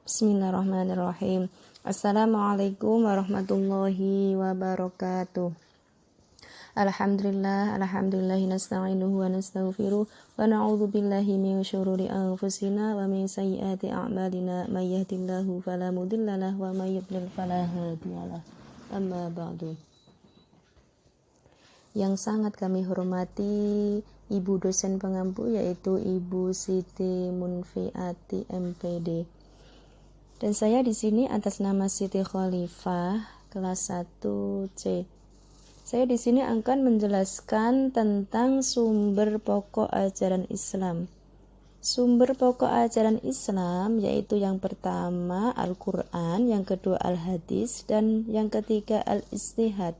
Bismillahirrahmanirrahim. Assalamualaikum warahmatullahi wabarakatuh. Alhamdulillahi nasta'inuhu wa nastaghfiruh wa na'udzu billahi min syururi anfusina wa min sayyiati a'malina may yahdihillahu fala mudhillalah wa may yudlil fala hadiyalah. Amma ba'du. Yang sangat kami hormati Ibu dosen pengampu yaitu Ibu Siti Munfiati MPD. Dan saya di sini atas nama Siti Khalifah kelas 1C. Saya di sini akan menjelaskan tentang sumber pokok ajaran Islam. Sumber pokok ajaran Islam yaitu yang pertama Al-Quran, yang kedua Al-Hadis, dan yang ketiga Al-Ijtihad.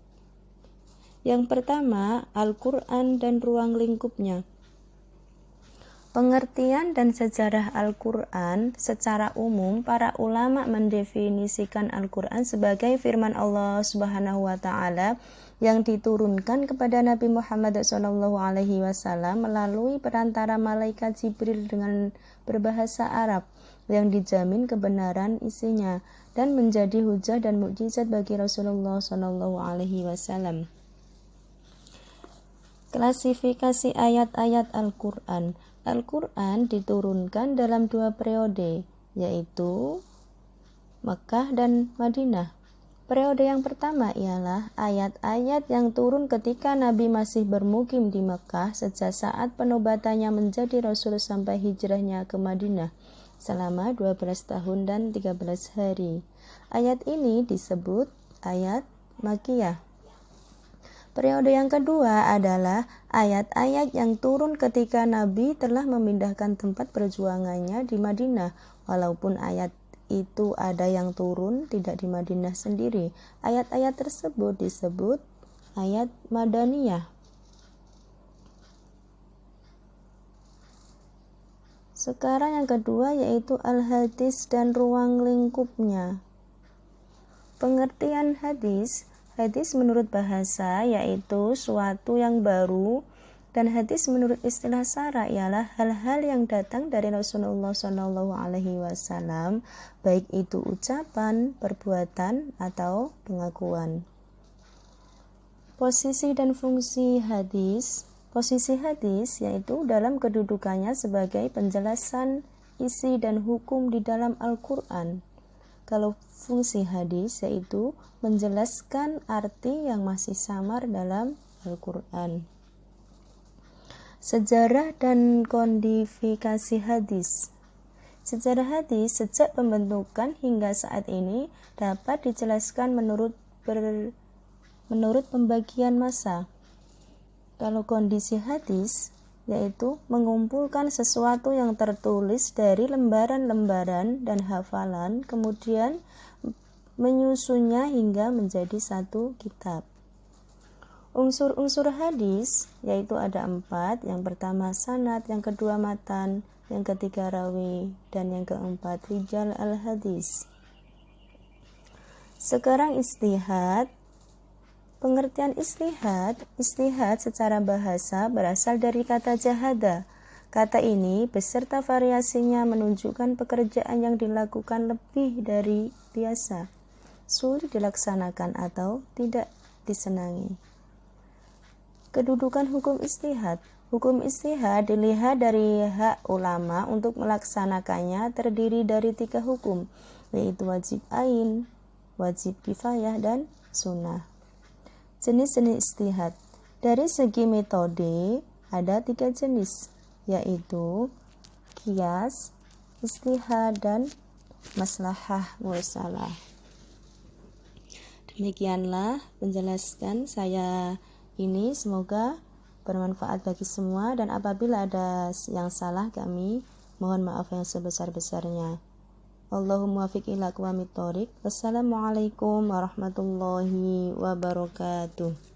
Yang pertama, Al-Quran dan ruang lingkupnya. Pengertian dan sejarah Al-Quran secara umum, para ulama mendefinisikan Al-Quran sebagai firman Allah Subhanahu wa Ta'ala yang diturunkan kepada Nabi Muhammad SAW melalui perantara malaikat Jibril dengan berbahasa Arab yang dijamin kebenaran isinya dan menjadi hujah dan mukjizat bagi Rasulullah SAW. Klasifikasi ayat-ayat Al-Quran. Al-Quran diturunkan dalam 2 periode, yaitu Mekah dan Madinah. Periode yang pertama ialah ayat-ayat yang turun ketika Nabi masih bermukim di Mekah sejak saat penobatannya menjadi Rasul sampai hijrahnya ke Madinah selama 12 tahun dan 13 hari. Ayat ini disebut ayat Makkiyah. Periode yang kedua adalah ayat-ayat yang turun ketika Nabi telah memindahkan tempat perjuangannya di Madinah. Walaupun ayat itu ada yang turun tidak di Madinah sendiri, ayat-ayat tersebut disebut ayat Madaniyah. Sekarang yang kedua yaitu Al-Hadis dan ruang lingkupnya. Pengertian hadis. Hadis menurut bahasa yaitu suatu yang baru, dan hadis menurut istilah syara ialah hal-hal yang datang dari Rasulullah SAW, baik itu ucapan, perbuatan, atau pengakuan. Posisi dan fungsi hadis. Posisi hadis yaitu dalam kedudukannya sebagai penjelasan isi dan hukum di dalam Al-Quran. Kalau fungsi hadis yaitu menjelaskan arti yang masih samar dalam Al-Quran. Sejarah dan kodifikasi hadis. Sejarah hadis sejak pembentukan hingga saat ini dapat dijelaskan menurut pembagian masa. Kalau kondisi hadis yaitu mengumpulkan sesuatu yang tertulis dari lembaran-lembaran dan hafalan, kemudian menyusunnya hingga menjadi satu kitab. Unsur-unsur hadis yaitu ada 4, yang pertama sanad, yang kedua matan, yang ketiga rawi, dan yang keempat rijal al-hadis. Sekarang ijtihad. Pengertian ijtihad secara bahasa berasal dari kata jahada. Kata ini beserta variasinya menunjukkan pekerjaan yang dilakukan lebih dari biasa, sulit dilaksanakan atau tidak disenangi. Kedudukan hukum ijtihad. Hukum ijtihad dilihat dari hak ulama untuk melaksanakannya terdiri dari 3 hukum, yaitu wajib ain, wajib kifayah, dan sunnah. Jenis-jenis ijtihad. Dari segi metode ada 3 jenis, yaitu qiyas, ijtihad, dan maslahah mursalah. Demikianlah penjelasan saya ini, semoga bermanfaat bagi semua, dan apabila ada yang salah kami mohon maaf yang sebesar-besarnya. Allahumma muwaffiq ila aqwamit thoriq. Wassalamualaikum warahmatullahi wabarakatuh.